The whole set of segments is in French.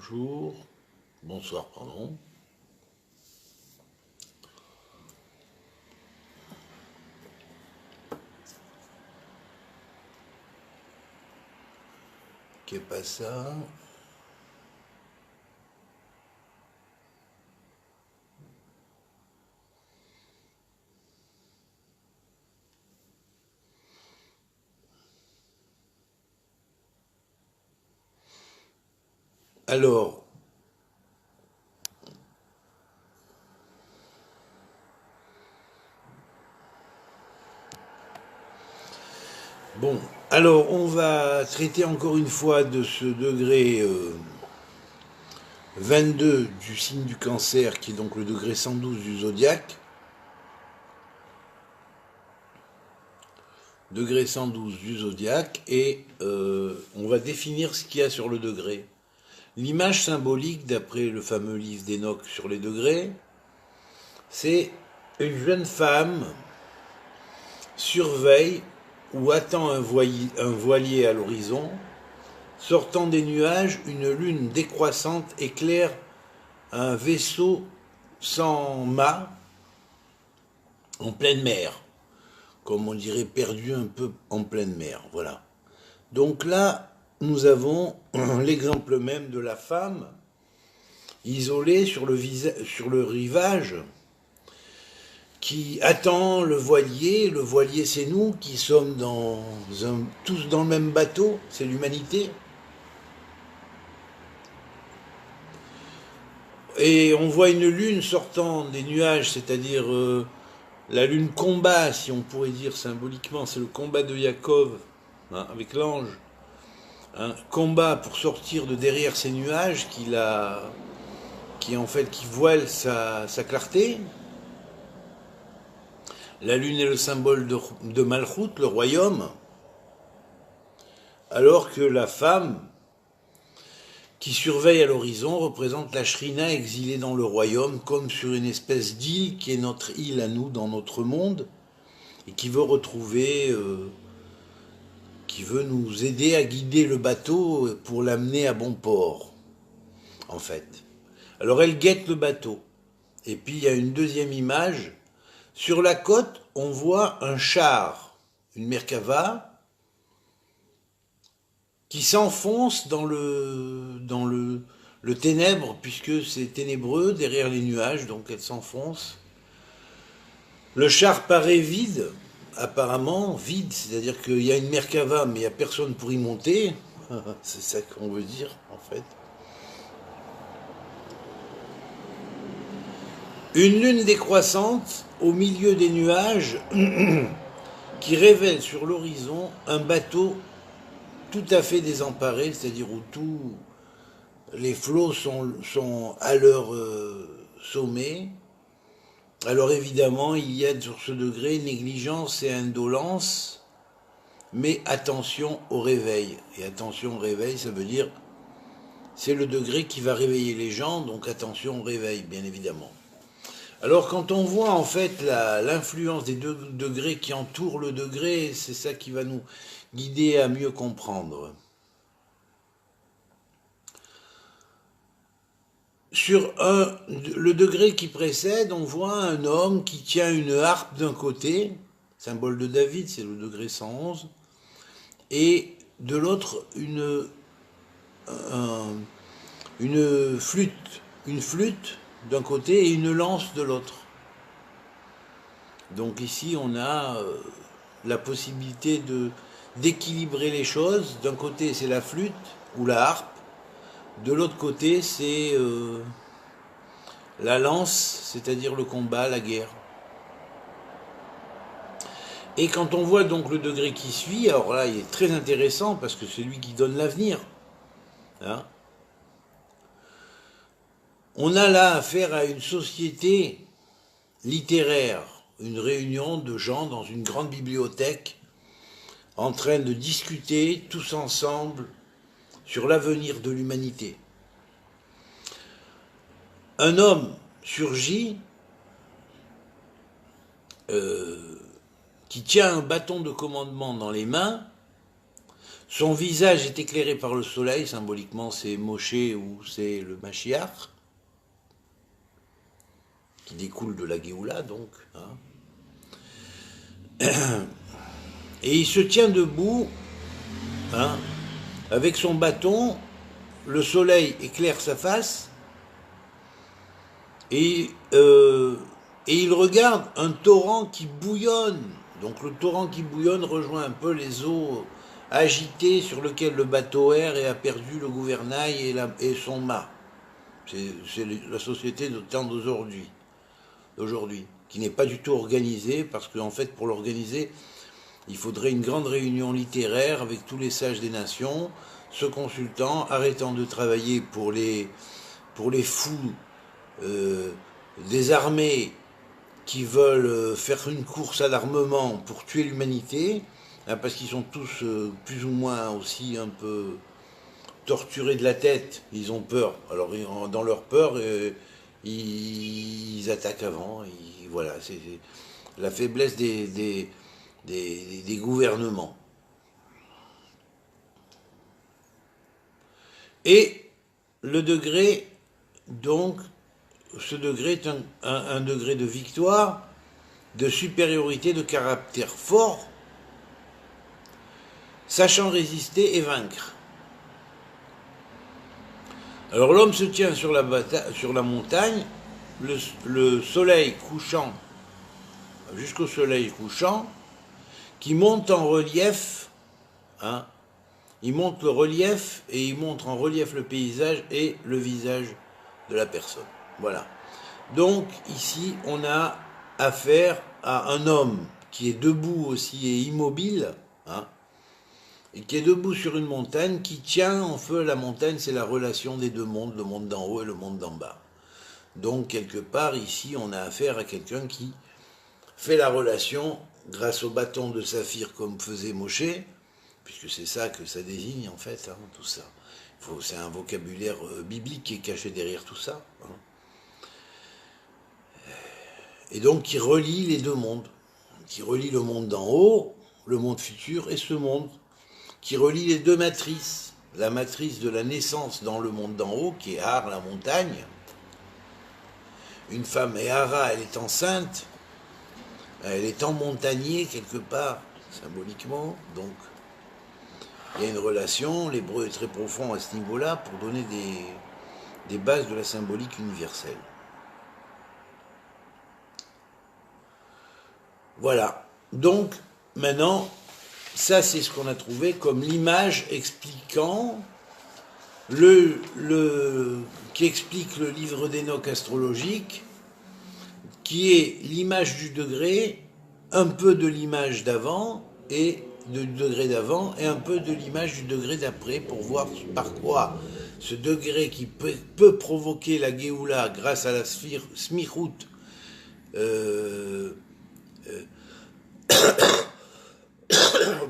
Bonjour, bonsoir, pardon. Qu'est pas ça? Alors, bon, alors on va traiter encore une fois de ce degré 22 du signe du cancer, qui est donc le degré 112 du zodiaque. Degré 112 du zodiaque, et on va définir ce qu'il y a sur le degré. L'image symbolique, d'après le fameux livre d'Enoch sur les degrés, c'est une jeune femme surveille ou attend un voilier à l'horizon. Sortant des nuages, une lune décroissante éclaire un vaisseau sans mât en pleine mer, comme on dirait perdu un peu en pleine mer. Voilà. Donc là, nous avons l'exemple même de la femme isolée sur le rivage, qui attend le voilier. Le voilier, c'est nous qui sommes tous dans le même bateau, c'est l'humanité. Et on voit une lune sortant des nuages, c'est-à-dire la lune combat, si on pourrait dire symboliquement, c'est le combat de Yaakov, hein, avec l'ange. Un combat pour sortir de derrière ces nuages qui voile sa clarté. La lune est le symbole de Malchut, le royaume, alors que la femme qui surveille à l'horizon représente la Shrina exilée dans le royaume, comme sur une espèce d'île qui est notre île à nous dans notre monde, et qui veut qui veut nous aider à guider le bateau pour l'amener à bon port, en fait. Alors elle guette le bateau. Et puis il y a une deuxième image. Sur la côte, on voit un char, une Merkava, qui s'enfonce dans le ténèbre, puisque c'est ténébreux derrière les nuages, donc elle s'enfonce. Le char paraît vide, apparemment vide, c'est-à-dire qu'il y a une Merkava, mais il n'y a personne pour y monter. C'est ça qu'on veut dire, en fait. Une lune décroissante au milieu des nuages qui révèle sur l'horizon un bateau tout à fait désemparé, c'est-à-dire où tous les flots sont à leur sommet. Alors évidemment, il y a sur ce degré négligence et indolence, mais attention au réveil. Et attention au réveil, ça veut dire c'est le degré qui va réveiller les gens, donc attention au réveil, bien évidemment. Alors quand on voit en fait l'influence des deux degrés qui entourent le degré, c'est ça qui va nous guider à mieux comprendre. Sur le degré qui précède, on voit un homme qui tient une harpe d'un côté, symbole de David, c'est le degré 111, et de l'autre une flûte d'un côté et une lance de l'autre. Donc ici on a la possibilité d'équilibrer les choses. D'un côté c'est la flûte ou la harpe, de l'autre côté c'est la lance, c'est-à-dire le combat, la guerre. Et quand on voit donc le degré qui suit, alors là il est très intéressant parce que c'est lui qui donne l'avenir. Hein, on a là affaire à une société littéraire, une réunion de gens dans une grande bibliothèque en train de discuter tous ensemble sur l'avenir de l'humanité. Un homme surgit qui tient un bâton de commandement dans les mains, Son visage est éclairé par le soleil, symboliquement c'est Moshe ou c'est le Mashiach, qui découle de la Géoula donc. Hein. Et il se tient debout, hein, avec son bâton, le soleil éclaire sa face, et il regarde un torrent qui bouillonne. Donc le torrent qui bouillonne rejoint un peu les eaux agitées sur lesquelles le bateau erre et a perdu le gouvernail et son mât. C'est la société de temps d'aujourd'hui, qui n'est pas du tout organisée, parce qu'en fait, pour l'organiser, il faudrait une grande réunion littéraire avec tous les sages des nations, se consultant, arrêtant de travailler pour les fous des armées qui veulent faire une course à l'armement pour tuer l'humanité, hein, parce qu'ils sont tous plus ou moins aussi un peu torturés de la tête, ils ont peur. Alors dans leur peur, ils attaquent avant. Voilà, c'est la faiblesse des gouvernements. Et le degré, donc, ce degré est un degré de victoire, de supériorité, de caractère fort, sachant résister et vaincre. Alors l'homme se tient sur la montagne, le soleil couchant, jusqu'au soleil couchant, qui monte en relief, hein, il monte le relief et il montre en relief le paysage et le visage de la personne. Voilà. Donc ici, on a affaire à un homme qui est debout aussi et immobile, hein, et qui est debout sur une montagne, qui tient en feu la montagne, c'est la relation des deux mondes, le monde d'en haut et le monde d'en bas. Donc quelque part ici, on a affaire à quelqu'un qui fait la relation grâce au bâton de saphir comme faisait Moshe, puisque c'est ça que ça désigne en fait, hein, tout ça. C'est un vocabulaire biblique qui est caché derrière tout ça. Hein. Et donc qui relie les deux mondes, qui relie le monde d'en haut, le monde futur, et ce monde, qui relie les deux matrices. La matrice de la naissance dans le monde d'en haut, qui est Har, la montagne. Une femme est Hara, elle est enceinte, elle est en montagnier quelque part, symboliquement, donc il y a une relation, l'hébreu est très profond à ce niveau-là pour donner des bases de la symbolique universelle. Voilà, donc maintenant, ça c'est ce qu'on a trouvé comme l'image expliquant qui explique le livre d'Enoch astrologique, qui est l'image du degré, un peu de l'image d'avant et du degré d'avant et un peu de l'image du degré d'après pour voir par quoi ce degré qui peut provoquer la Géoula grâce à la Smichut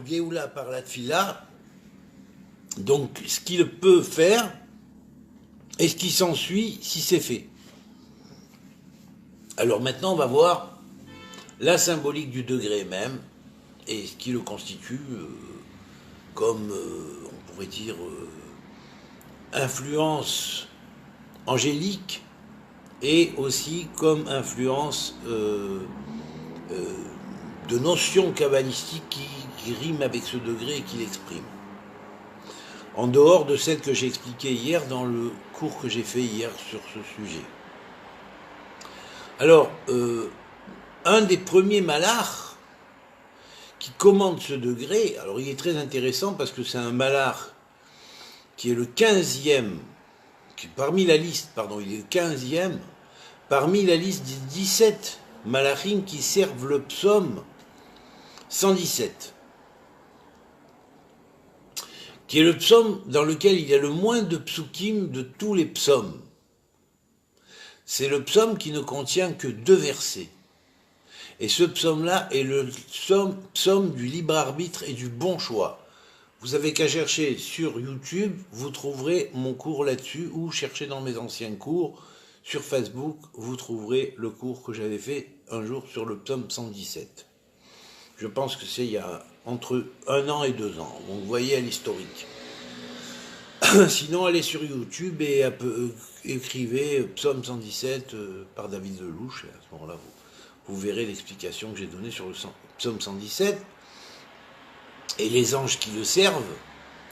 Géoula par la Tfila, donc ce qu'il peut faire et ce qui s'ensuit si c'est fait. Alors maintenant on va voir la symbolique du degré même et ce qui le constitue comme, on pourrait dire, influence angélique et aussi comme influence de notions kabbalistiques qui riment avec ce degré et qui l'expriment. En dehors de celle que j'ai expliquée hier dans le cours que j'ai fait hier sur ce sujet. Alors, un des premiers malars qui commande ce degré, alors il est très intéressant parce que c'est un malar qui est le 15e, parmi la liste, pardon, il est le 15e, parmi la liste des 17 malachim qui servent le psaume 117, qui est le psaume dans lequel il y a le moins de psukim de tous les psaumes. C'est le psaume qui ne contient que 2 versets. Et ce psaume-là est le psaume du libre arbitre et du bon choix. Vous avez qu'à chercher sur YouTube, vous trouverez mon cours là-dessus, ou cherchez dans mes anciens cours. Sur Facebook, vous trouverez le cours que j'avais fait un jour sur le psaume 117. Je pense que c'est il y a entre 1 an et 2 ans. Donc vous voyez, elle est historique. Sinon, allez sur YouTube et écrivez Psaume 117 par David Lelouch. Et à ce moment-là, vous verrez l'explication que j'ai donnée sur le Psaume 117 et les anges qui le servent.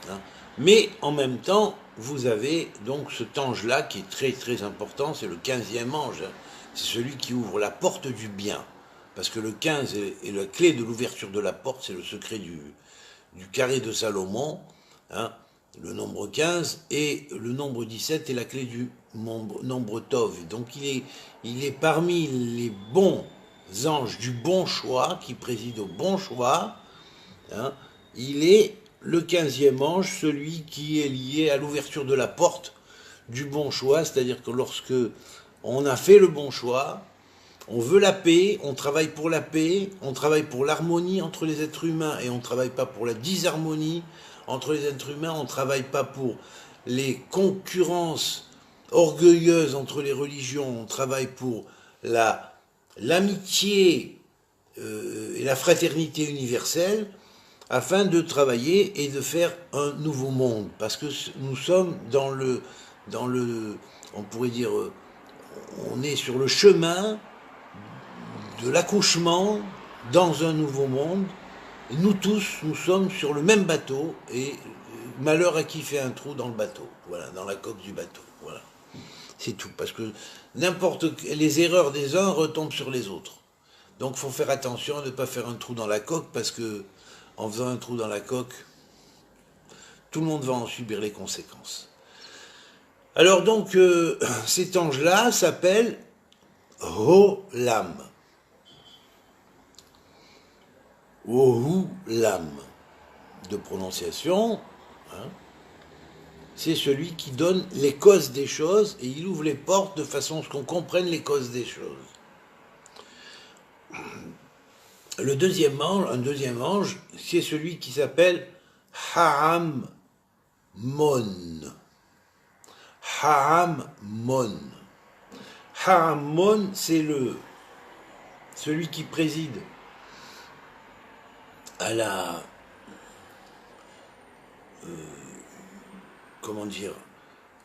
Hein. Mais en même temps, vous avez donc cet ange-là qui est très très important, c'est le 15e ange. Hein. C'est celui qui ouvre la porte du bien. Parce que le 15 est la clé de l'ouverture de la porte, c'est le secret du carré de Salomon. Hein. Le nombre 15 et le nombre 17 est la clé du nombre Tov. Donc il est parmi les bons anges du bon choix, qui président au bon choix. Hein, il est le 15e ange, celui qui est lié à l'ouverture de la porte du bon choix, c'est-à-dire que lorsque on a fait le bon choix, on veut la paix, on travaille pour la paix, on travaille pour l'harmonie entre les êtres humains et on ne travaille pas pour la disharmonie entre les êtres humains, on ne travaille pas pour les concurrences orgueilleuses entre les religions, on travaille pour l'amitié et la fraternité universelle, afin de travailler et de faire un nouveau monde. Parce que nous sommes dans le on pourrait dire, on est sur le chemin de l'accouchement dans un nouveau monde. Et nous tous, nous sommes sur le même bateau, et malheur à qui fait un trou dans le bateau, voilà, dans la coque du bateau, voilà. C'est tout, parce que les erreurs des uns retombent sur les autres. Donc il faut faire attention à ne pas faire un trou dans la coque, parce que en faisant un trou dans la coque, tout le monde va en subir les conséquences. Alors donc, cet ange-là s'appelle Olam. Olam, de prononciation, hein, c'est celui qui donne les causes des choses et il ouvre les portes de façon à ce qu'on comprenne les causes des choses. Un deuxième ange, c'est celui qui s'appelle Ha'amon. Ha'amon. Ha'amon, c'est celui qui préside à la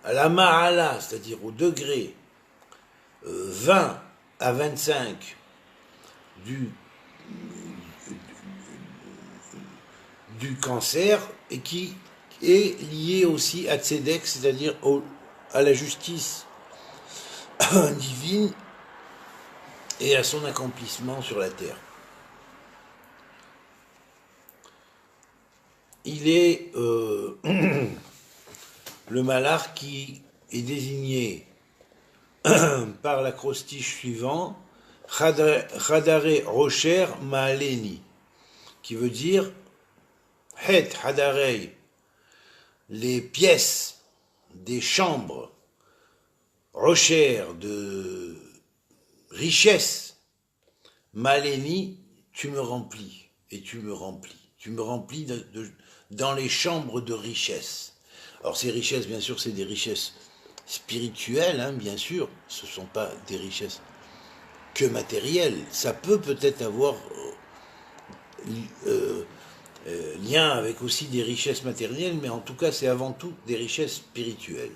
à la ma'ala, c'est-à-dire au degré 20 à 25 du cancer, et qui est lié aussi à Tzedek, c'est-à-dire à la justice divine et à son accomplissement sur la terre. Il est le malach qui est désigné par l'acrostiche suivant, Hadare Rocher Maaleni, qui veut dire Het Hadarei, les pièces des chambres, Rocher de richesse, Maaleni, tu me remplis, et tu me remplis. Tu me remplis dans les chambres de richesse. Alors ces richesses, bien sûr, c'est des richesses spirituelles, hein, bien sûr. Ce ne sont pas des richesses que matérielles. Ça peut-être avoir lien avec aussi des richesses matérielles, mais en tout cas, c'est avant tout des richesses spirituelles.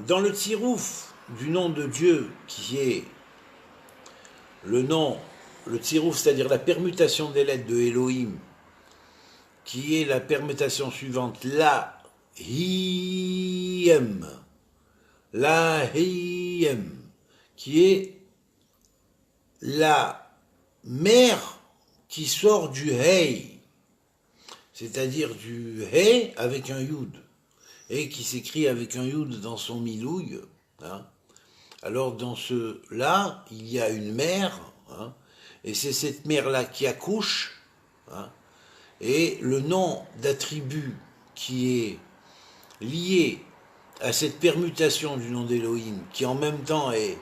Dans le tsirouf du nom de Dieu, qui est le tsirouf, c'est-à-dire la permutation des lettres de Elohim, qui est la permutation suivante, la hiem, qui est la mer qui sort du hei, c'est-à-dire du hei avec un yud, et qui s'écrit avec un yud dans son milouille, hein. Alors dans là, il y a une mer, hein, et c'est cette mer-là qui accouche, hein, et le nom d'attribut qui est lié à cette permutation du nom d'Elohim, qui en même temps est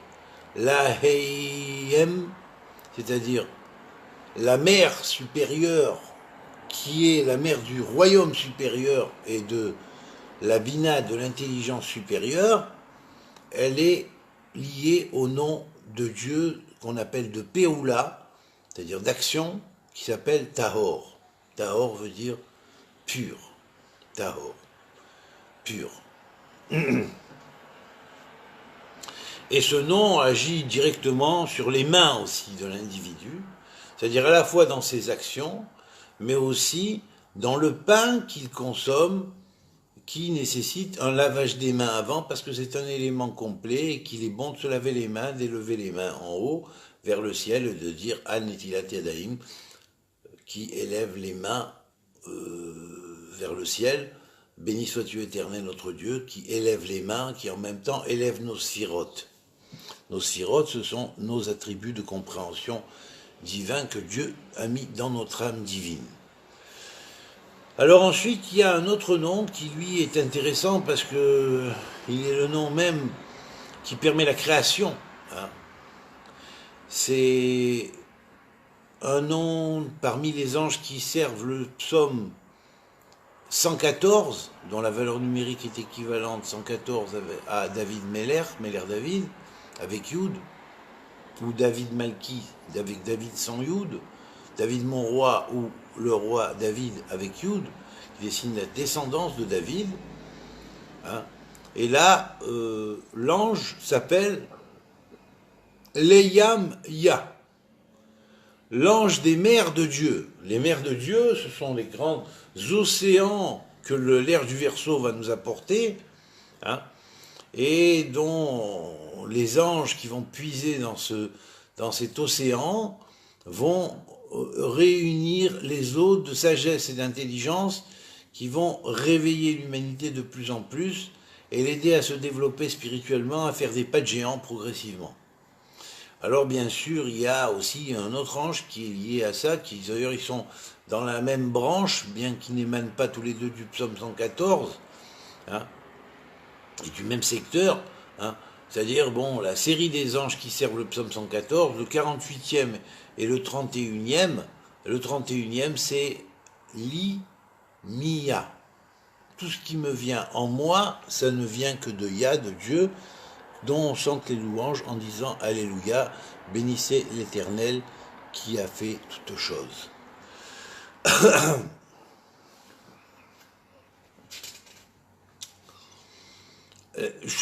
la Heyem, c'est-à-dire la mer supérieure, qui est la mer du royaume supérieur et de la Bina, de l'intelligence supérieure, elle est liée au nom de Dieu qu'on appelle de Péoula, c'est-à-dire d'action, qui s'appelle Tahor. Tahor veut dire pur. Tahor, pur. Et ce nom agit directement sur les mains aussi de l'individu, c'est-à-dire à la fois dans ses actions, mais aussi dans le pain qu'il consomme, qui nécessite un lavage des mains avant, parce que c'est un élément complet et qu'il est bon de se laver les mains, d'élever les mains en haut, vers le ciel, et de dire An-Netilat Yadayim, qui élève les mains vers le ciel. Béni sois-tu éternel notre Dieu, qui élève les mains, qui en même temps élève nos sphirotes. Nos sphirotes, ce sont nos attributs de compréhension divin que Dieu a mis dans notre âme divine. Alors ensuite, il y a un autre nom qui lui est intéressant parce que il est le nom même qui permet la création. Hein. C'est un nom parmi les anges qui servent le psaume 114, dont la valeur numérique est équivalente 114 à David Meller David, avec Yud, ou David Malki avec David sans Yud, David mon roi ou le roi David avec Yud, qui dessine la descendance de David. Hein. Et là, l'ange s'appelle Leyam Ya, l'ange des mers de Dieu. Les mers de Dieu, ce sont les grands océans que l'ère du Verseau va nous apporter, hein, et dont les anges qui vont puiser dans cet océan vont réunir les eaux de sagesse et d'intelligence qui vont réveiller l'humanité de plus en plus et l'aider à se développer spirituellement, à faire des pas de géant progressivement. Alors bien sûr, il y a aussi un autre ange qui est lié à ça, qui d'ailleurs ils sont dans la même branche, bien qu'ils n'émanent pas tous les deux du psaume 114, hein, et du même secteur, hein, c'est-à-dire, bon, la série des anges qui servent le psaume 114, le 48e et le 31e, le 31e c'est Li-Mia. Tout ce qui me vient en moi, ça ne vient que de Ya, de Dieu, dont on chante les louanges en disant Alléluia, bénissez l'Éternel qui a fait toutes choses.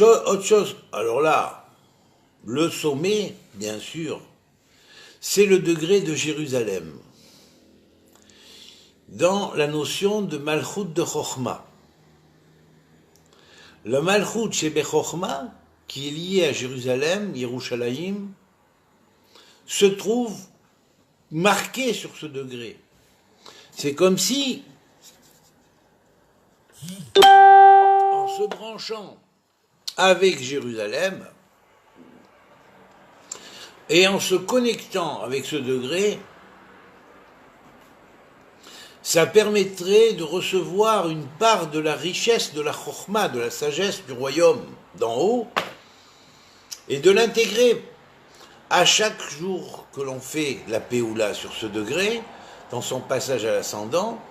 Autre chose, alors là, le sommet, bien sûr, c'est le degré de Jérusalem. Dans la notion de Malchut de Chochma. Le Malchut chez Chochma, qui est lié à Jérusalem, Yerushalayim, se trouve marqué sur ce degré. C'est comme si, en se branchant avec Jérusalem, et en se connectant avec ce degré, ça permettrait de recevoir une part de la richesse de la chokhma, de la sagesse du royaume d'en haut, et de l'intégrer à chaque jour que l'on fait la Péoula sur ce degré, dans son passage à l'ascendant,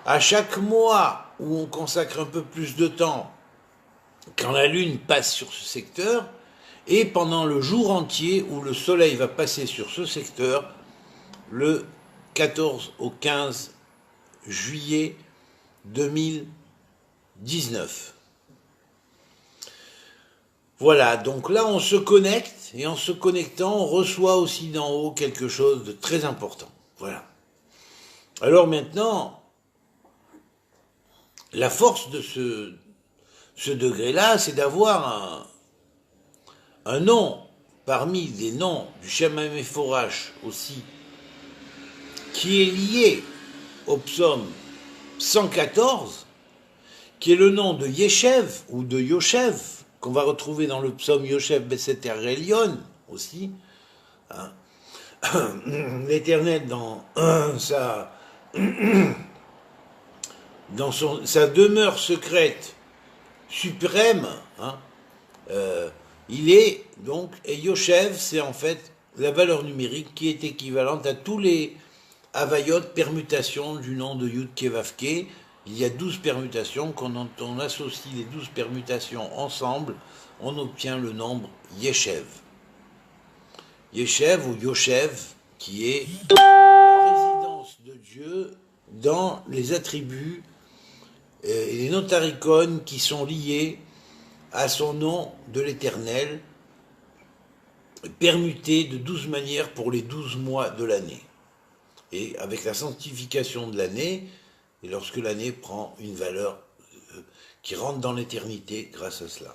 à chaque mois où on consacre un peu plus de temps quand la lune passe sur ce secteur, et pendant le jour entier où le soleil va passer sur ce secteur, le 14 au 15 juillet 2019. Voilà, donc là on se connecte, et en se connectant, on reçoit aussi d'en haut quelque chose de très important. Voilà. Alors maintenant, la force de ce degré-là, c'est d'avoir un nom parmi les noms du Shem HaMeforash aussi, qui est lié au psaume 114, qui est le nom de Yeshev ou de Yoshev, qu'on va retrouver dans le psaume Yoshev Beseter Elyon aussi. Hein. L'Éternel dans sa demeure secrète suprême, hein, il est donc, et Yoshev, c'est en fait la valeur numérique qui est équivalente à tous les Havayot, permutations du nom de Yud Kevavke. Il y a 12 permutations, quand on associe les 12 permutations ensemble, on obtient le nombre Yeshev. Yeshev ou Yoshev, qui est la résidence de Dieu dans les attributs et les notaricons qui sont liés à son nom de l'Éternel, permuté de 12 manières pour les 12 mois de l'année. Et avec la sanctification de l'année, et lorsque l'année prend une valeur qui rentre dans l'éternité grâce à cela.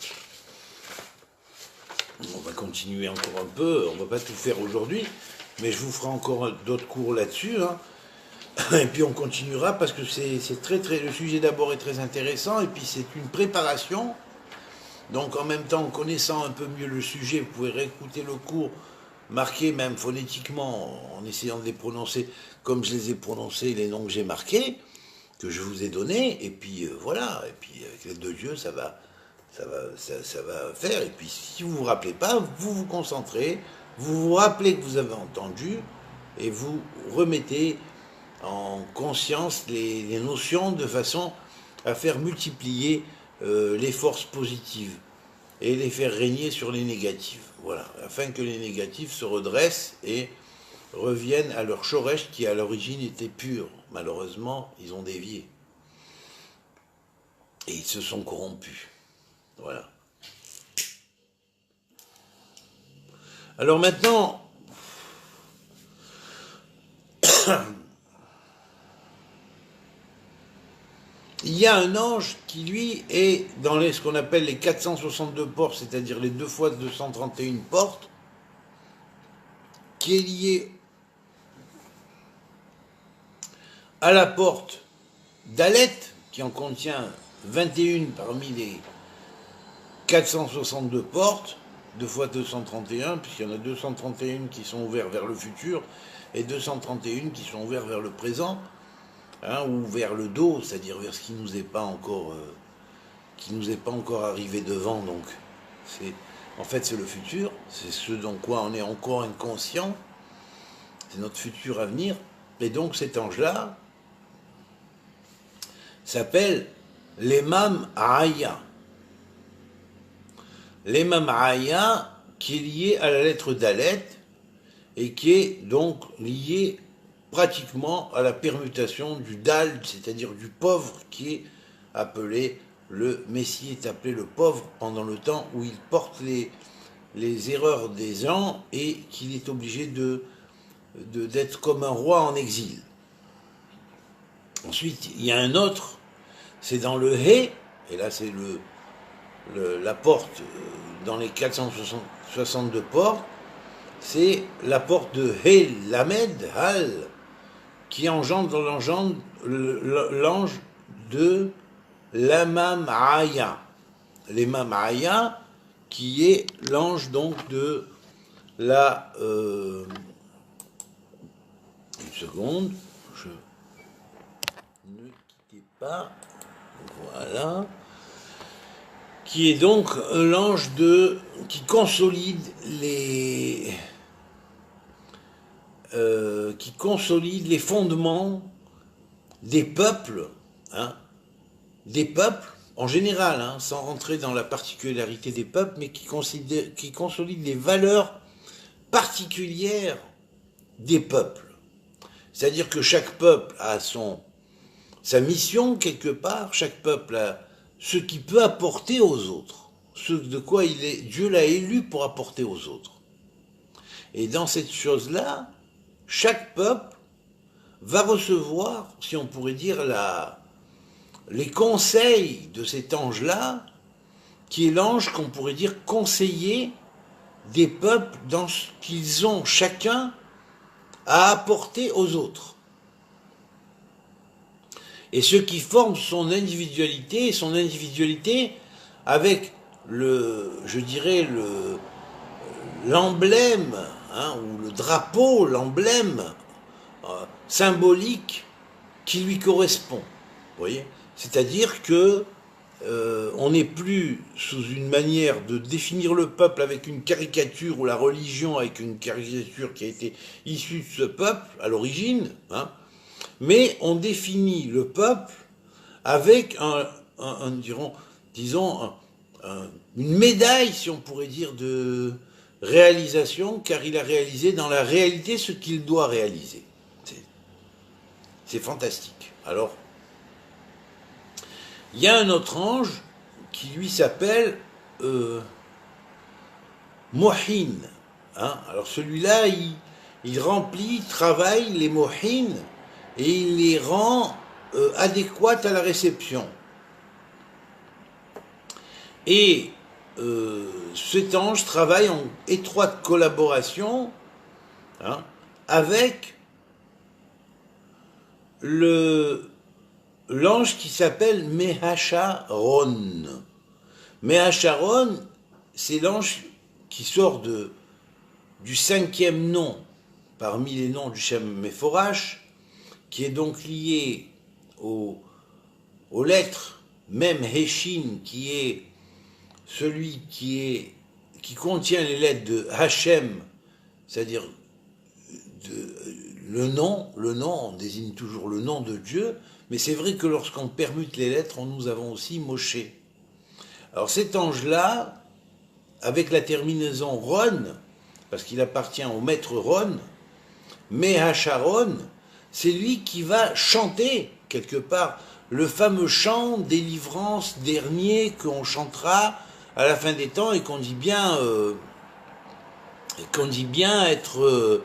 On va continuer encore un peu, on ne va pas tout faire aujourd'hui, mais je vous ferai encore d'autres cours là-dessus, hein. Et puis on continuera parce que c'est très, le sujet d'abord est très intéressant, et puis c'est une préparation. Donc en même temps, en connaissant un peu mieux le sujet, vous pouvez réécouter le cours, marqué même phonétiquement, en essayant de les prononcer comme je les ai prononcés, les noms que j'ai marqués, que je vous ai donnés, et puis voilà, et puis avec l'aide de Dieu, ça va faire, et puis si vous ne vous rappelez pas, vous vous concentrez, vous vous rappelez que vous avez entendu, et vous remettez en conscience les notions de façon à faire multiplier les forces positives et les faire régner sur les négatives. Voilà, afin que les négatifs se redressent et reviennent à leur shoresh qui à l'origine était pur. Malheureusement, ils ont dévié. Et ils se sont corrompus. Voilà. Alors maintenant, il y a un ange qui, lui, est dans ce qu'on appelle les 462 portes, c'est-à-dire les 2 fois 231 portes, qui est lié à la porte d'Alet, qui en contient 21 parmi les 462 portes, 2 fois 231, puisqu'il y en a 231 qui sont ouvertes vers le futur, et 231 qui sont ouvertes vers le présent, hein, ou vers le dos, c'est-à-dire vers ce qui nous est pas encore arrivé devant. Donc, en fait, c'est le futur, c'est ce dont quoi on est encore inconscient, c'est notre futur à venir. Et donc, cet ange-là s'appelle l'Emam Aya. L'Emam Aya, qui est lié à la lettre Dalet, et qui est donc lié pratiquement à la permutation du Dal, c'est-à-dire du pauvre, qui est appelé, le Messie est appelé le pauvre pendant le temps où il porte les erreurs des gens et qu'il est obligé d'être comme un roi en exil. Ensuite, il y a un autre, c'est dans le He, et là c'est la porte dans les 462 portes, c'est la porte de He Lamed Hal, qui engendre l'ange de l'Emam Aya. L'Emam Aya, qui est l'ange donc de la... une seconde, je ne quittez pas, voilà, qui est donc l'ange qui consolide les fondements des peuples, hein, en général, hein, sans rentrer dans la particularité des peuples, mais qui consolide les valeurs particulières des peuples. C'est-à-dire que chaque peuple a sa mission quelque part, chaque peuple a ce qu'il peut apporter aux autres, ce de quoi Dieu l'a élu pour apporter aux autres. Et dans cette chose-là, chaque peuple va recevoir, si on pourrait dire, les conseils de cet ange-là, qui est l'ange qu'on pourrait dire conseiller des peuples dans ce qu'ils ont chacun à apporter aux autres. Et ce qui forme son individualité avec l'emblème, hein, ou le drapeau, l'emblème symbolique qui lui correspond. Vous voyez ? C'est-à-dire que on n'est plus sous une manière de définir le peuple avec une caricature, ou la religion avec une caricature qui a été issue de ce peuple à l'origine, hein, mais on définit le peuple avec disons, une médaille, si on pourrait dire, de réalisation, car il a réalisé dans la réalité ce qu'il doit réaliser. C'est fantastique. Alors, il y a un autre ange qui lui s'appelle Mohin. Hein. Alors celui-là, il remplit, il travaille les Mohin et il les rend adéquates à la réception. Et cet ange travaille en étroite collaboration, hein, avec l'ange qui s'appelle Mehacharon. Mehacharon, c'est l'ange qui sort du 5e nom parmi les noms du Shem Mephorash, qui est donc lié aux lettres, même Heshin, qui est celui qui contient les lettres de Hachem, c'est-à-dire le nom, on désigne toujours le nom de Dieu, mais c'est vrai que lorsqu'on permute les lettres, nous avons aussi Moshe. Alors cet ange-là, avec la terminaison Ron, parce qu'il appartient au maître Ron, Mehacharon, c'est lui qui va chanter, quelque part, le fameux chant délivrance dernier qu'on chantera à la fin des temps et qu'on dit bien être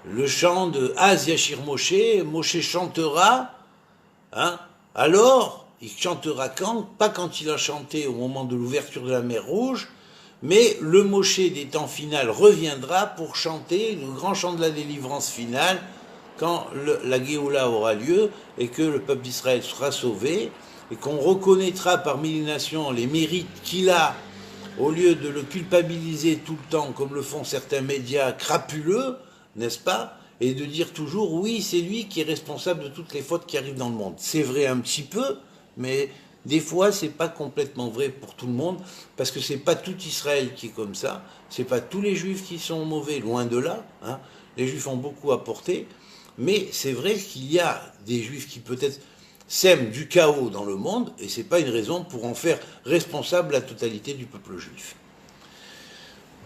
le chant de Az Yashir Moshe. Moshe chantera, hein, alors il chantera quand? Pas quand il a chanté au moment de l'ouverture de la mer Rouge, mais le Moshe des temps finals reviendra pour chanter le grand chant de la délivrance finale quand la Géoula aura lieu et que le peuple d'Israël sera sauvé et qu'on reconnaîtra parmi les nations les mérites qu'il a, au lieu de le culpabiliser tout le temps comme le font certains médias crapuleux, n'est-ce pas, et de dire toujours oui, c'est lui qui est responsable de toutes les fautes qui arrivent dans le monde. C'est vrai un petit peu, mais des fois c'est pas complètement vrai pour tout le monde, parce que c'est pas tout Israël qui est comme ça, c'est pas tous les juifs qui sont mauvais, loin de là, hein. Les juifs ont beaucoup apporté, mais c'est vrai qu'il y a des juifs qui peut-être sème du chaos dans le monde, et c'est pas une raison pour en faire responsable la totalité du peuple juif.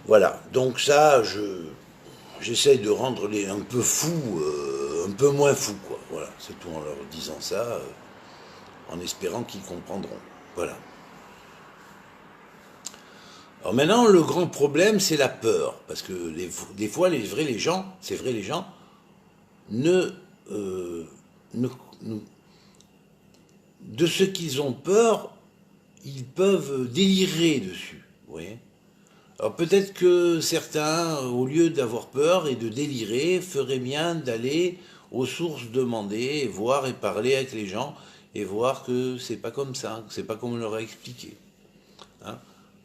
Voilà, donc ça, j'essaye de rendre les un peu fous, un peu moins fous, quoi. Voilà, c'est tout en leur disant ça, en espérant qu'ils comprendront. Voilà. Alors maintenant, le grand problème, c'est la peur, parce que des fois, les gens, ne de ce qu'ils ont peur, ils peuvent délirer dessus. Vous voyez ? Alors peut-être que certains, au lieu d'avoir peur et de délirer, feraient bien d'aller aux sources demander, voir et parler avec les gens, et voir que c'est pas comme ça, que c'est pas comme on leur a expliqué. Hein ?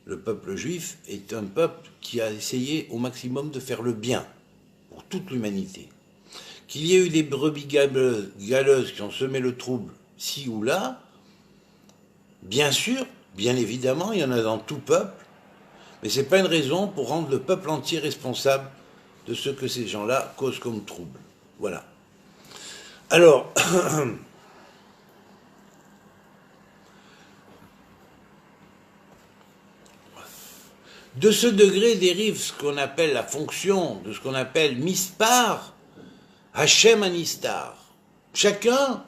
Le peuple juif est un peuple qui a essayé au maximum de faire le bien pour toute l'humanité. Qu'il y ait eu des brebis galeuses qui ont semé le trouble ci ou là, bien sûr, bien évidemment, il y en a dans tout peuple, mais ce n'est pas une raison pour rendre le peuple entier responsable de ce que ces gens-là causent comme trouble. Voilà. Alors, de ce degré dérive ce qu'on appelle la fonction de ce qu'on appelle Mispar, Hachem Anistar. Chacun,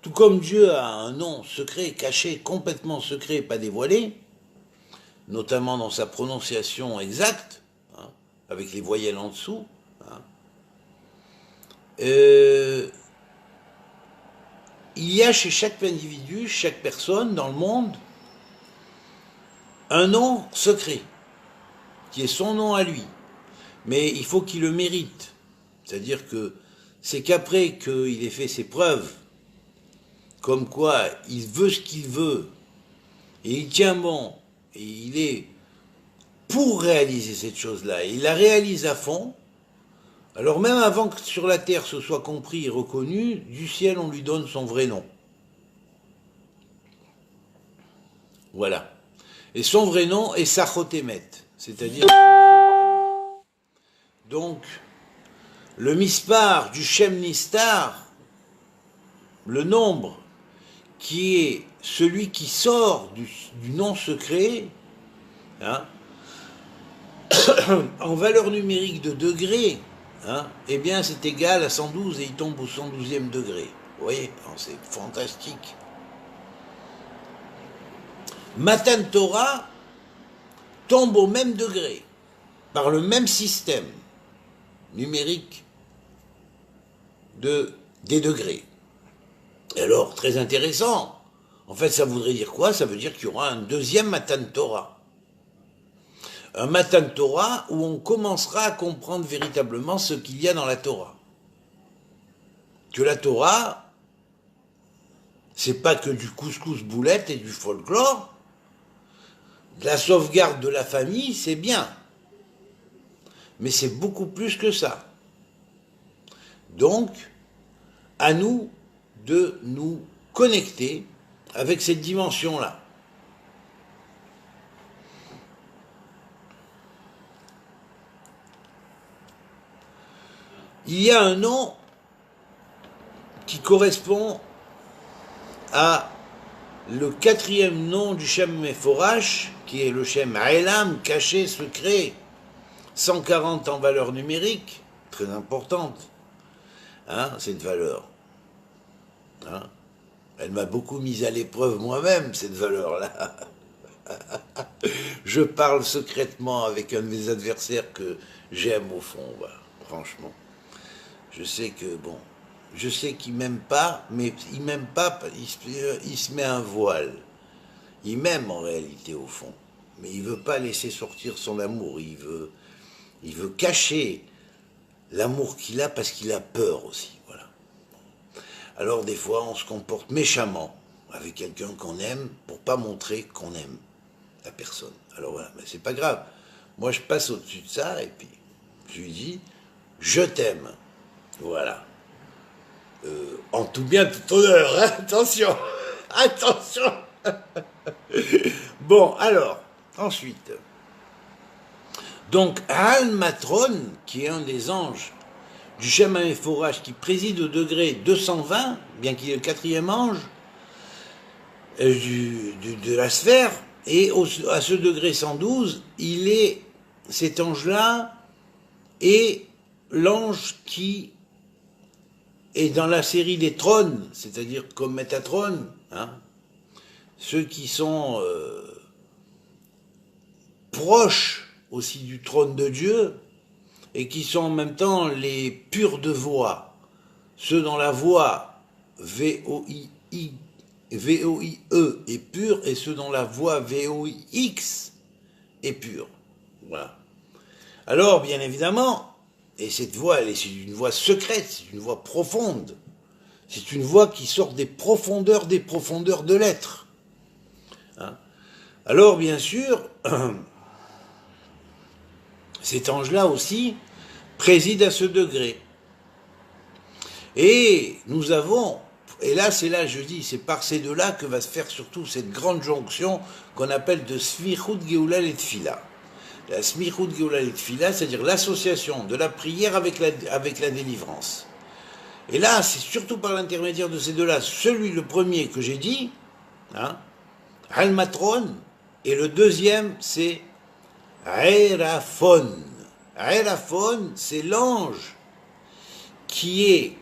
tout comme Dieu a un nom secret, caché, complètement secret, pas dévoilé, notamment dans sa prononciation exacte, hein, avec les voyelles en dessous, hein, il y a chez chaque individu, chaque personne dans le monde, un nom secret, qui est son nom à lui. Mais il faut qu'il le mérite. C'est-à-dire que c'est qu'après qu'il ait fait ses preuves, comme quoi il veut ce qu'il veut, et il tient bon, et il est pour réaliser cette chose-là, et il la réalise à fond, alors même avant que sur la terre ce soit compris et reconnu, du ciel on lui donne son vrai nom. Voilà. Et son vrai nom est Sachotemet, c'est-à-dire... Donc, le mispar du Shem Nistar, le nombre qui est celui qui sort du nom secret, hein, en valeur numérique de degré, hein, eh bien c'est égal à 112 et il tombe au 112e degré. Vous voyez, c'est fantastique. Matan Torah tombe au même degré, par le même système numérique des degrés. Et alors, très intéressant, en fait ça voudrait dire quoi? Ça veut dire qu'il y aura un deuxième Matan Torah. Un Matan Torah où on commencera à comprendre véritablement ce qu'il y a dans la Torah. Que la Torah, c'est pas que du couscous boulette et du folklore. La sauvegarde de la famille, c'est bien. Mais c'est beaucoup plus que ça. Donc, à nous de nous connecter avec cette dimension-là. Il y a un nom qui correspond à le 4e nom du Shem Meforash, qui est le Shem Elam, caché, secret, 140 en valeur numérique, très importante, hein, cette valeur. Hein, elle m'a beaucoup mise à l'épreuve moi-même, cette valeur-là. Je parle secrètement avec un de mes adversaires que j'aime au fond, voilà, franchement. Je sais que, bon, je sais qu'il m'aime pas, mais il m'aime pas, il se met un voile. Il m'aime en réalité au fond, mais il veut pas laisser sortir son amour, il veut cacher l'amour qu'il a parce qu'il a peur aussi, voilà. Alors des fois on se comporte méchamment avec quelqu'un qu'on aime pour pas montrer qu'on aime la personne. Alors voilà, mais c'est pas grave. Moi je passe au-dessus de ça et puis je lui dis je t'aime, voilà. En tout bien, tout honneur, hein, attention, attention. Bon, alors, ensuite, donc Al-Matron, qui est un des anges du Shem Meforash, qui préside au degré 220, bien qu'il est le 4e ange de la sphère, et à ce degré 112, cet ange-là est l'ange qui est dans la série des trônes, c'est-à-dire comme Métatron, hein, ceux qui sont proches aussi du trône de Dieu et qui sont en même temps les purs de voix, ceux dont la voix V-O-I-E est pure et ceux dont la voix V-O-I-X est pure. Voilà. Alors, bien évidemment, et cette voix, c'est une voix secrète, c'est une voix profonde, c'est une voix qui sort des profondeurs de l'être. Hein? Alors, bien sûr, cet ange-là aussi préside à ce degré. Et nous avons, et là, je dis, c'est par ces deux-là que va se faire surtout cette grande jonction qu'on appelle de Smichut Geoula et Tfila. La Smichut Geoula et Tfila, c'est-à-dire l'association de la prière avec la délivrance. Et là, c'est surtout par l'intermédiaire de ces deux-là, le premier que j'ai dit, hein, Al-Matron, et le deuxième, c'est Eraphon. Eraphon, c'est l'ange qui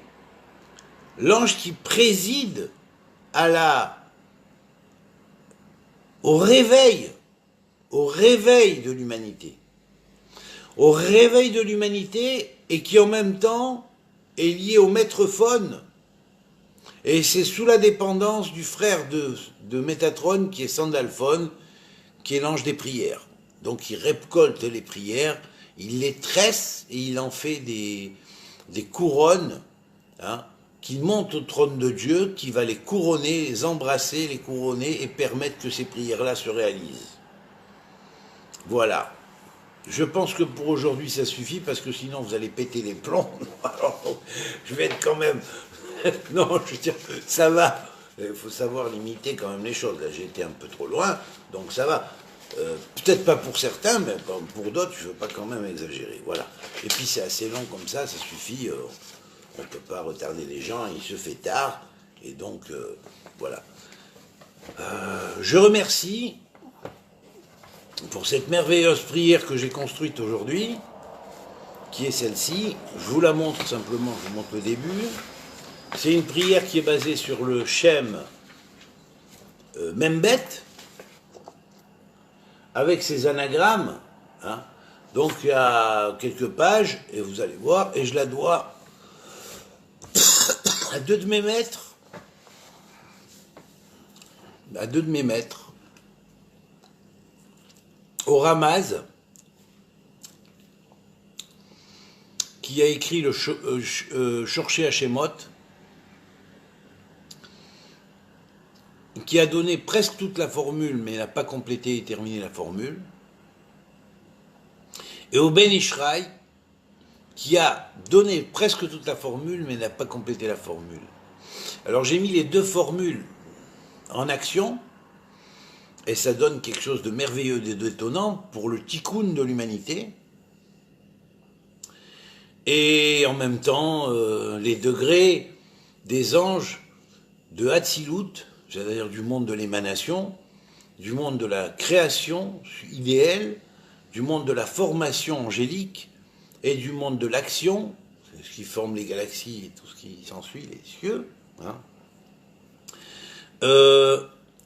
préside au réveil de l'humanité. Au réveil de l'humanité et qui en même temps est lié au maître phone. Et c'est sous la dépendance du frère de Métatron qui est Sandalphon, qui est l'ange des prières. Donc il récolte les prières, il les tresse et il en fait des couronnes, hein, qui montent au trône de Dieu, qui va les couronner, les embrasser, les couronner et permettre que ces prières-là se réalisent. Voilà. Je pense que pour aujourd'hui ça suffit parce que sinon vous allez péter les plombs. Alors, je vais être quand même... Non, je veux dire, ça va. Il faut savoir limiter quand même les choses. Là, j'ai été un peu trop loin, donc ça va. Peut-être pas pour certains, mais pour d'autres, je ne veux pas quand même exagérer. Voilà. Et puis c'est assez long comme ça suffit. On ne peut pas retarder les gens, il se fait tard. Et donc, voilà. Je remercie pour cette merveilleuse prière que j'ai construite aujourd'hui, qui est celle-ci. Je vous la montre simplement, je vous montre le début. C'est une prière qui est basée sur le Shem Membet, avec ses anagrammes. Hein. Donc il y a quelques pages, et vous allez voir, et je la dois à deux de mes maîtres, au Ramaz, qui a écrit le Shorshei Hashemot, qui a donné presque toute la formule, mais n'a pas complété et terminé la formule, et au Ben Ishraï, qui a donné presque toute la formule, mais n'a pas complété la formule. Alors j'ai mis les deux formules en action, et ça donne quelque chose de merveilleux et d'étonnant pour le tikkun de l'humanité, et en même temps les degrés des anges de Hatzilut, c'est-à-dire du monde de l'émanation, du monde de la création idéale, du monde de la formation angélique et du monde de l'action, c'est ce qui forme les galaxies et tout ce qui s'ensuit, les cieux, hein.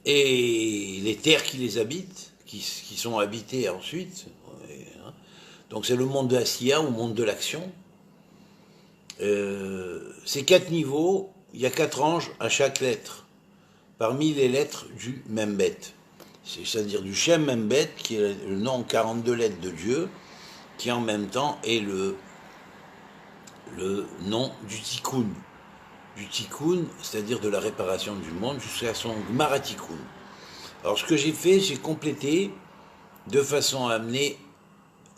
Et les terres qui les habitent, qui sont habitées ensuite, hein. Donc c'est le monde de Asiya, ou monde de l'action. Ces 4 niveaux, il y a 4 anges à chaque lettre, parmi les lettres du Membet, c'est-à-dire du Shem Membet, qui est le nom 42 lettres de Dieu, qui en même temps est le nom du Tikkun. Du Tikkun, c'est-à-dire de la réparation du monde, jusqu'à son Gmaratikun. Alors ce que j'ai fait, j'ai complété de façon à amener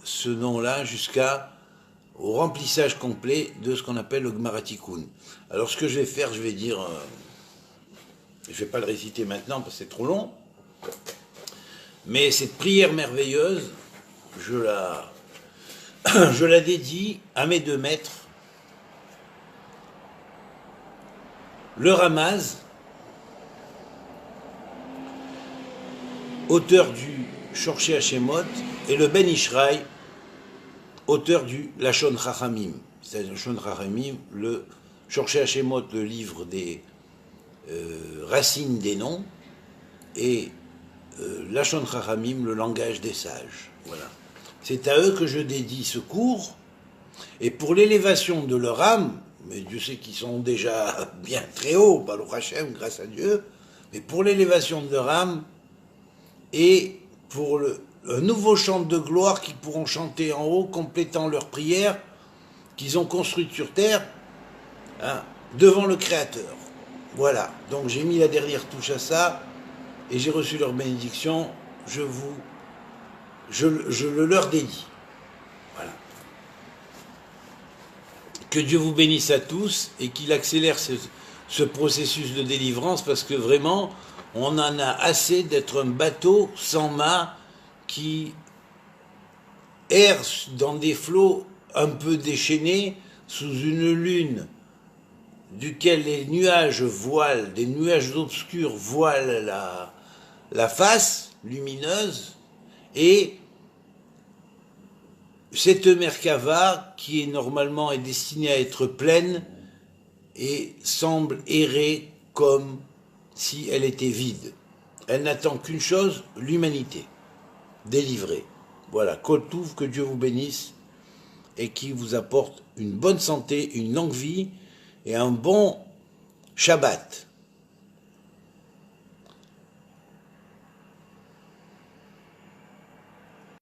ce nom-là au remplissage complet de ce qu'on appelle le Gmaratikun. Alors ce que je vais faire, je vais dire, je ne vais pas le réciter maintenant parce que c'est trop long, mais cette prière merveilleuse, je la dédie à mes 2 maîtres, le Ramaz, auteur du Shorshei Hashemot, et le Ben Ishraï, auteur du Lashon Chachamim. C'est-à-dire Lashon Chachamim, le Shorshei Hashemot, le livre des racines des noms, et Lashon Chachamim, le langage des sages. Voilà. C'est à eux que je dédie ce cours, et pour l'élévation de leur âme, mais Dieu sait qu'ils sont déjà bien très hauts, Baruch Hashem, grâce à Dieu, mais pour l'élévation de leur âme, et pour un nouveau chant de gloire qu'ils pourront chanter en haut, complétant leur prière qu'ils ont construite sur terre, hein, devant le Créateur. Voilà, donc j'ai mis la dernière touche à ça, et j'ai reçu leur bénédiction, je le leur dédie. Voilà. Que Dieu vous bénisse à tous, et qu'il accélère ce processus de délivrance, parce que vraiment, on en a assez d'être un bateau sans mât qui erre dans des flots un peu déchaînés, sous une lune duquel les nuages voilent, des nuages obscurs voilent la face lumineuse, et cette Merkava, qui est normalement destinée à être pleine, et semble errer comme si elle était vide. Elle n'attend qu'une chose, l'humanité, délivrée. Voilà, Kol Touv, que Dieu vous bénisse, et qui vous apporte une bonne santé, une longue vie, et un bon Shabbat.